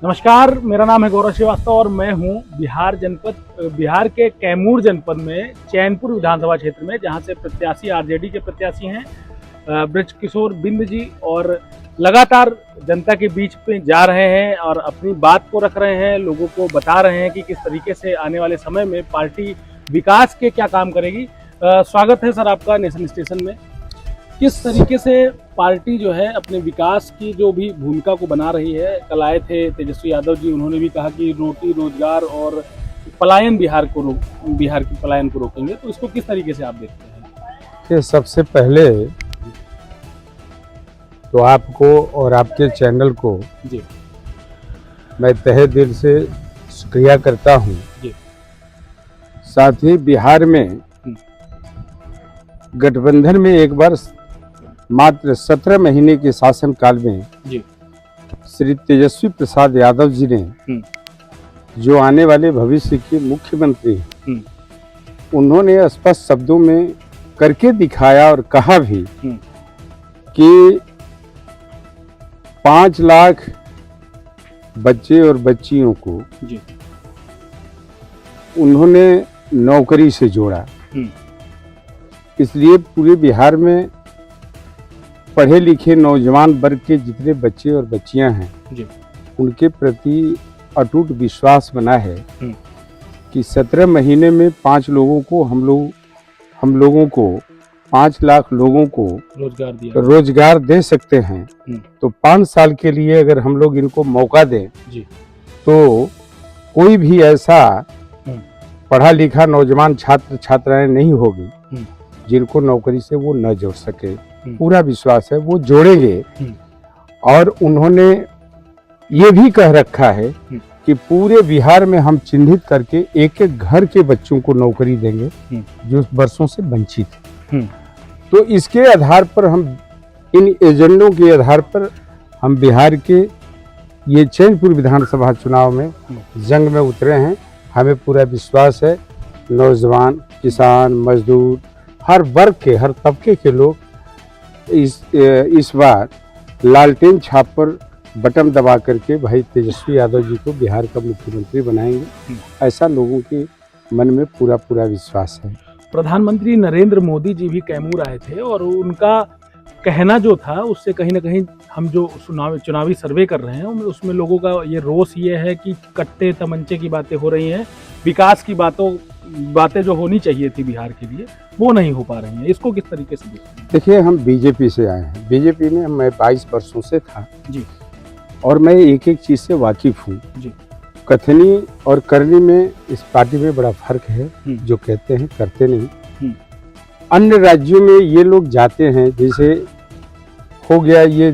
नमस्कार, मेरा नाम है गौरव श्रीवास्तव और मैं हूं बिहार के कैमूर जनपद में चैनपुर विधानसभा क्षेत्र में, जहां से प्रत्याशी आरजेडी के प्रत्याशी हैं ब्रजकिशोर बिंद जी, और लगातार जनता के बीच में जा रहे हैं और अपनी बात को रख रहे हैं, लोगों को बता रहे हैं कि किस तरीके से आने वाले समय में पार्टी विकास के क्या काम करेगी। स्वागत है सर आपका नेशन स्टेशन में। किस तरीके से पार्टी जो है अपने विकास की जो भी भूमिका को बना रही है। कल आए थे तेजस्वी यादव जी, उन्होंने भी कहा कि रोटी रोजगार और पलायन बिहार की पलायन को रोकेंगे, तो इसको किस तरीके से आप देखते हैं? कि सबसे पहले तो आपको और आपके चैनल को जी मैं तहे दिल से शुक्रिया करता हूं। जी साथ ही बिहार में गठबंधन में एक बार मात्र 17 महीने के शासनकाल में जी श्री तेजस्वी प्रसाद यादव जी ने जो आने वाले भविष्य के मुख्यमंत्री उन्होंने स्पष्ट शब्दों में करके दिखाया और कहा भी कि 5 लाख बच्चे और बच्चियों को जी उन्होंने नौकरी से जोड़ा। इसलिए पूरे बिहार में पढ़े लिखे नौजवान वर्ग के जितने बच्चे और बच्चियां हैं जी उनके प्रति अटूट विश्वास बना है कि 17 महीने में 5 लोगों को हम लोगों को 5 लाख लोगों को रोजगार दे सकते हैं। तो 5 साल के लिए अगर हम लोग इनको मौका दें जी तो कोई भी ऐसा पढ़ा लिखा नौजवान छात्र छात्राएं नहीं होगी जिनको नौकरी से वो न जोड़ सके। पूरा विश्वास है वो जोड़ेंगे। और उन्होंने ये भी कह रखा है कि पूरे बिहार में हम चिन्हित करके एक एक घर के बच्चों को नौकरी देंगे जो वर्षों से वंचित हैं। तो इसके आधार पर हम इन एजेंडों के आधार पर हम बिहार के ये चैनपुर विधानसभा चुनाव में जंग में उतरे हैं। हमें पूरा विश्वास है नौजवान, किसान, मजदूर, हर वर्ग के, हर तबके के लोग इस बार लालटेन छाप पर बटन दबा करके भाई तेजस्वी यादव जी को बिहार का मुख्यमंत्री बनाएंगे। ऐसा लोगों के मन में पूरा विश्वास है। प्रधानमंत्री नरेंद्र मोदी जी भी कैमूर आए थे और उनका कहना जो था उससे कहीं ना कहीं हम जो चुनावी सर्वे कर रहे हैं उसमें लोगों का ये रोष ये है कि कट्टे तमंचे की बातें हो रही हैं, विकास की बातें जो होनी चाहिए थी बिहार के लिए वो नहीं हो पा रही हैं। इसको किस तरीके से देखते हैं? देखिए, हम बीजेपी से आए हैं। बीजेपी में मैं 22 वर्षों से था जी, और मैं एक एक चीज से वाकिफ हूँ जी। कथनी और करनी में इस पार्टी में बड़ा फर्क है। जो कहते हैं करते नहीं। अन्य राज्यों में ये लोग जाते हैं, जैसे हो गया ये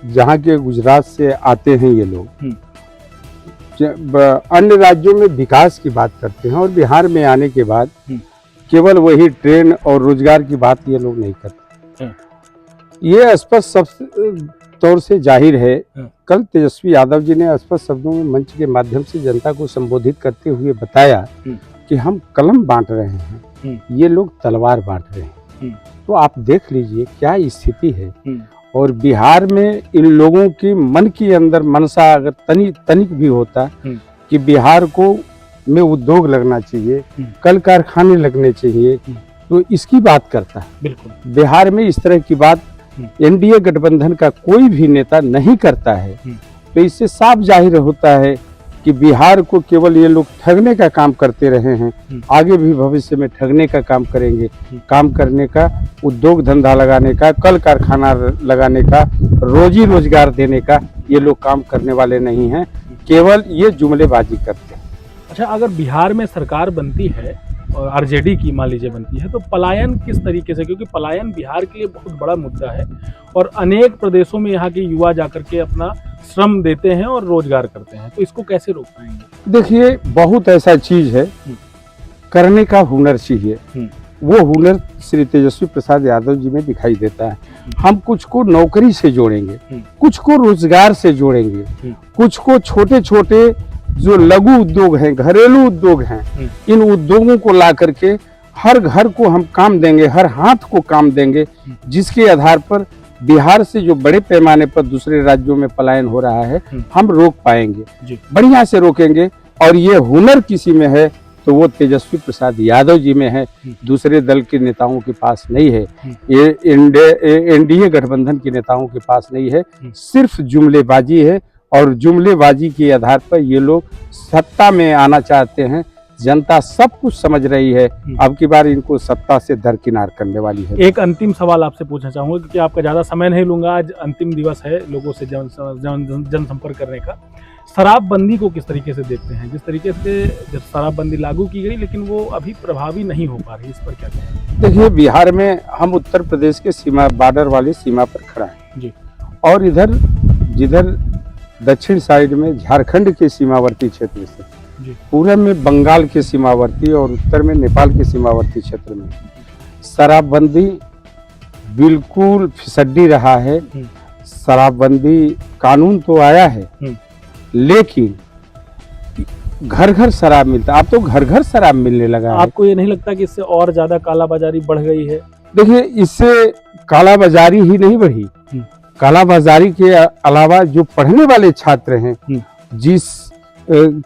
जहाँ के गुजरात से आते हैं ये लोग, अन्य राज्यों में विकास की बात करते हैं और बिहार में आने के बाद केवल वही ट्रेन और रोजगार की बात ये लोग नहीं करते। ये स्पष्ट तौर से जाहिर है। कल तेजस्वी यादव जी ने स्पष्ट शब्दों में मंच के माध्यम से जनता को संबोधित करते हुए बताया कि हम कलम बांट रहे हैं, ये लोग तलवार बांट रहे हैं। तो आप देख लीजिए क्या स्थिति है। और बिहार में इन लोगों की मन के अंदर मनसा अगर तनिक भी होता कि बिहार को में उद्योग लगना चाहिए, कल कारखाने लगने चाहिए, तो इसकी बात करता है। बिल्कुल बिहार में इस तरह की बात एनडीए गठबंधन का कोई भी नेता नहीं करता है। तो इससे साफ जाहिर होता है कि बिहार को केवल ये लोग ठगने का काम करते रहे हैं, आगे भी भविष्य में ठगने का काम करेंगे। काम करने का, उद्योग धंधा लगाने का, कल कारखाना लगाने का, रोजी रोजगार देने का ये लोग काम करने वाले नहीं हैं, केवल ये जुमलेबाजी करते हैं। अच्छा, अगर बिहार में सरकार बनती है और आरजेडी की मान लीजिए बनती है, तो पलायन किस तरीके से, क्योंकि पलायन बिहार के लिए बहुत बड़ा मुद्दा है और अनेक प्रदेशों में यहाँ के युवा जाकर के अपना श्रम देते हैं और रोजगार करते हैं, तो इसको कैसे रोक पाएंगे? देखिए, बहुत ऐसा चीज है, करने का हुनर चाहिए। वो हुनर श्री तेजस्वी प्रसाद यादव जी में दिखाई देता है। हम कुछ को नौकरी से जोड़ेंगे, कुछ को रोजगार से जोड़ेंगे, कुछ को छोटे छोटे जो लघु उद्योग हैं, घरेलू उद्योग हैं, इन उद्योगों को ला करके हर घर को हम काम देंगे, हर हाथ को काम देंगे, जिसके आधार पर बिहार से जो बड़े पैमाने पर दूसरे राज्यों में पलायन हो रहा है हम रोक पाएंगे, जी। बढ़िया से रोकेंगे। और ये हुनर किसी में है तो वो तेजस्वी प्रसाद यादव जी में है, दूसरे दल के नेताओं के पास नहीं है, ये एनडीए गठबंधन के नेताओं के पास नहीं है। सिर्फ जुमलेबाजी है और जुमलेबाजी के आधार पर ये लोग सत्ता में आना चाहते हैं। जनता सब कुछ समझ रही है, अब की बार इनको सत्ता से दरकिनार करने वाली है। एक अंतिम सवाल आपसे पूछना चाहूंगा, क्योंकि आपका ज़्यादा समय नहीं लूंगा, आज अंतिम दिवस है लोगों से जनसंपर्क करने का। शराबबंदी को किस तरीके से देखते हैं? जिस तरीके से जब शराबबंदी लागू की गई लेकिन वो अभी प्रभावी नहीं हो पा रही, इस पर क्या कहें? देखिए, बिहार में हम उत्तर प्रदेश के सीमा बॉर्डर वाली सीमा पर खड़ा है जी, और इधर जिधर दक्षिण साइड में झारखंड के सीमावर्ती क्षेत्र से, पूर्व में बंगाल के सीमावर्ती और उत्तर में नेपाल के सीमावर्ती क्षेत्र में शराबबंदी बिल्कुल फिसड्डी रहा है। शराबबंदी कानून तो आया है लेकिन घर घर शराब मिलता, अब तो घर घर शराब मिलने लगा है। आपको ये नहीं लगता कि इससे और ज्यादा कालाबाजारी बढ़ गई है? देखिए, इससे कालाबाजारी ही नहीं बढ़ी, कालाबाजारी के अलावा जो पढ़ने वाले छात्र हैं, जिस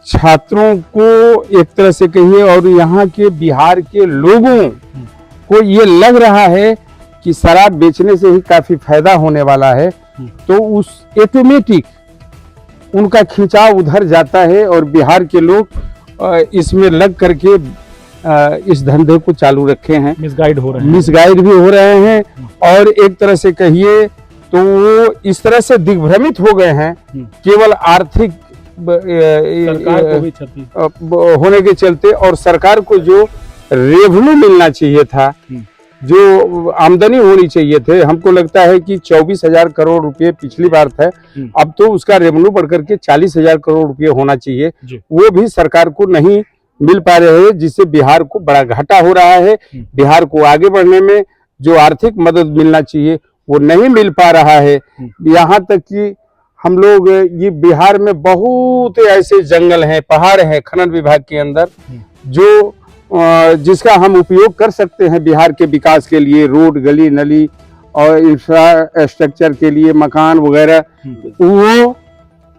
छात्रों को एक तरह से कहिए और यहाँ के बिहार के लोगों को ये लग रहा है कि शराब बेचने से ही काफी फायदा होने वाला है, तो उस ऑटोमेटिक उनका खिंचाव उधर जाता है और बिहार के लोग इसमें लग करके इस धंधे को चालू रखे हैं। मिसगाइड भी हो रहे हैं और एक तरह से कहिए तो वो इस तरह से दिग्भ्रमित हो गए हैं, केवल आर्थिक सरकार को भी क्षति होने के चलते। और सरकार को जो रेवेन्यू मिलना चाहिए था, जो आमदनी होनी चाहिए थे, हमको लगता है कि 24,000 करोड़ रुपए पिछली बार था, अब तो उसका रेवेन्यू बढ़कर के 40,000 करोड़ रुपए होना चाहिए, वो भी सरकार को नहीं मिल पा रहे हैं, जिससे बिहार को बड़ा घाटा हो रहा है। बिहार को आगे बढ़ने में जो आर्थिक मदद मिलना चाहिए वो नहीं मिल पा रहा है। यहाँ तक कि हम लोग ये बिहार में बहुत ऐसे जंगल हैं, पहाड़ हैं खनन विभाग के अंदर, जो जिसका हम उपयोग कर सकते हैं बिहार के विकास के लिए, रोड, गली नली और इंफ्रास्ट्रक्चर के लिए, मकान वगैरह,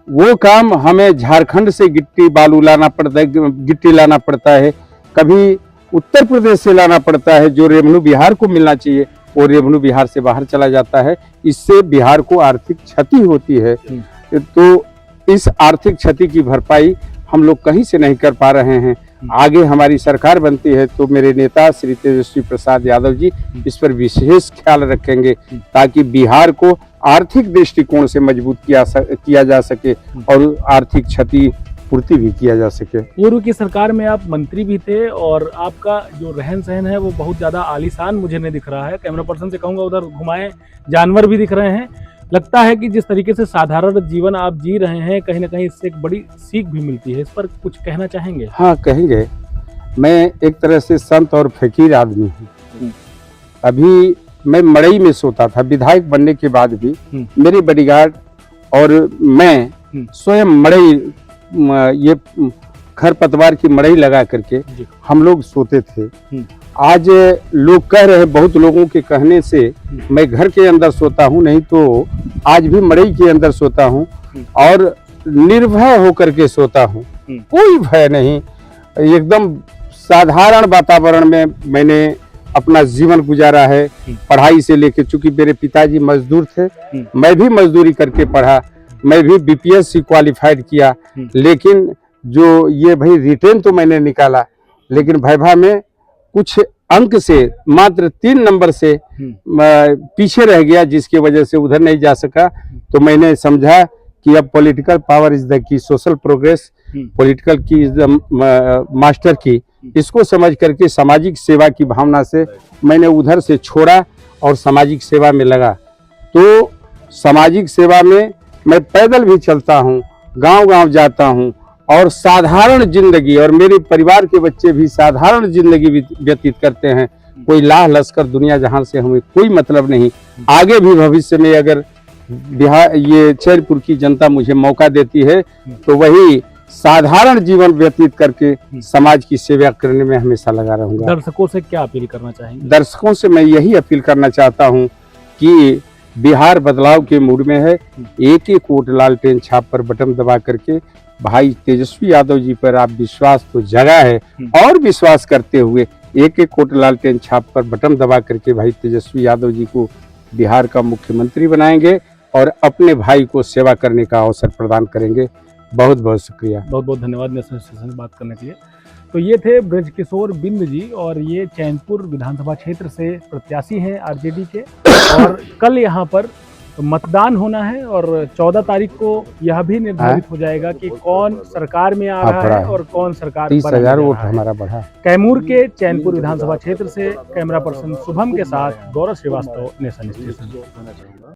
वो काम हमें झारखंड से गिट्टी बालू लाना पड़ता है, गिट्टी लाना पड़ता है, कभी उत्तर प्रदेश से लाना पड़ता है। जो रेवेन्यू बिहार को मिलना चाहिए वो रेवेन्यू बिहार से बाहर चला जाता है, इससे बिहार को आर्थिक क्षति होती है। तो इस आर्थिक क्षति की भरपाई हम लोग कहीं से नहीं कर पा रहे हैं। आगे हमारी सरकार बनती है तो मेरे नेता श्री तेजस्वी प्रसाद यादव जी इस पर विशेष ख्याल रखेंगे, ताकि बिहार को आर्थिक दृष्टिकोण से मजबूत किया जा सके और आर्थिक क्षति पूर्ति भी किया जा सके। पूर्व की सरकार में आप मंत्री भी थे और आपका जो रहन सहन है वो बहुत ज्यादा आलीशान मुझे नहीं दिख रहा है। कैमरा पर्सन से कहूंगा उधर घुमाएं, जानवर भी दिख रहे हैं। लगता है कि जिस तरीके से साधारण जीवन आप जी रहे हैं, कहीं ना कहीं इससे एक बड़ी सीख भी मिलती है। इस पर कुछ कहना चाहेंगे? हाँ, कहेंगे। मैं एक तरह से संत और फकीर आदमी हूँ। अभी मैं मड़ई में सोता था, विधायक बनने के बाद भी मेरे बॉडीगार्ड और मैं स्वयं मड़ई, ये खरपतवार की मड़ई लगा करके हम लोग सोते थे। आज लोग कह रहे हैं, बहुत लोगों के कहने से मैं घर के अंदर सोता हूं, नहीं तो आज भी मड़ई के अंदर सोता हूं और निर्भय होकर के सोता हूं, कोई भय नहीं। एकदम साधारण वातावरण में मैंने अपना जीवन गुजारा है। पढ़ाई से लेके, चूंकि मेरे पिताजी मजदूर थे, मैं भी मजदूरी करके पढ़ा, मैं भी बीपीएससी क्वालिफाइड किया, लेकिन जो ये भाई रिटेन तो मैंने निकाला, लेकिन वाइवा में कुछ अंक से मात्र 3 नंबर से पीछे रह गया, जिसकी वजह से उधर नहीं जा सका। तो मैंने समझा कि अब political power is the key, social progress political की इज द मास्टर की। इसको समझ करके सामाजिक सेवा की भावना से मैंने उधर से छोड़ा और सामाजिक सेवा में लगा। तो सामाजिक सेवा में मैं पैदल भी चलता हूँ, गांव-गांव जाता हूँ और साधारण जिंदगी, और मेरे परिवार के बच्चे भी साधारण जिंदगी व्यतीत करते हैं। कोई लाह लश्कर दुनिया जहां से हमें कोई मतलब नहीं। आगे भी भविष्य में अगर बिहार, ये चैनपुर की जनता मुझे मौका देती है तो वही साधारण जीवन व्यतीत करके समाज की सेवा करने में हमेशा लगा रहूंगा। दर्शकों से क्या अपील करना चाहेंगे? दर्शकों से मैं यही अपील करना चाहता हूँ कि बिहार बदलाव के मूड में है। एक एक वोट लालटेन छाप पर बटन दबा करके भाई तेजस्वी यादव जी पर आप विश्वास तो जगा है और विश्वास करते हुए एक एक वोट लालटेन छाप पर बटन दबा करके भाई तेजस्वी यादव जी को बिहार का मुख्यमंत्री बनाएंगे और अपने भाई को सेवा करने का अवसर प्रदान करेंगे। बहुत बहुत शुक्रिया। बहुत बहुत धन्यवाद नेशनल स्टेशन से बात करने के लिए। तो ये थे ब्रजकिशोर बिंद जी और ये चैनपुर विधानसभा क्षेत्र से प्रत्याशी हैं आरजेडी के। और कल यहाँ पर मतदान होना है और 14 तारीख को यह भी निर्धारित हो जाएगा कि कौन सरकार में आ रहा है और कौन सरकार 30,000 वोट हमारा बढ़ा। कैमूर के चैनपुर विधानसभा क्षेत्र से कैमरा पर्सन शुभम के साथ गौरव श्रीवास्तव, नेशन स्टेशन।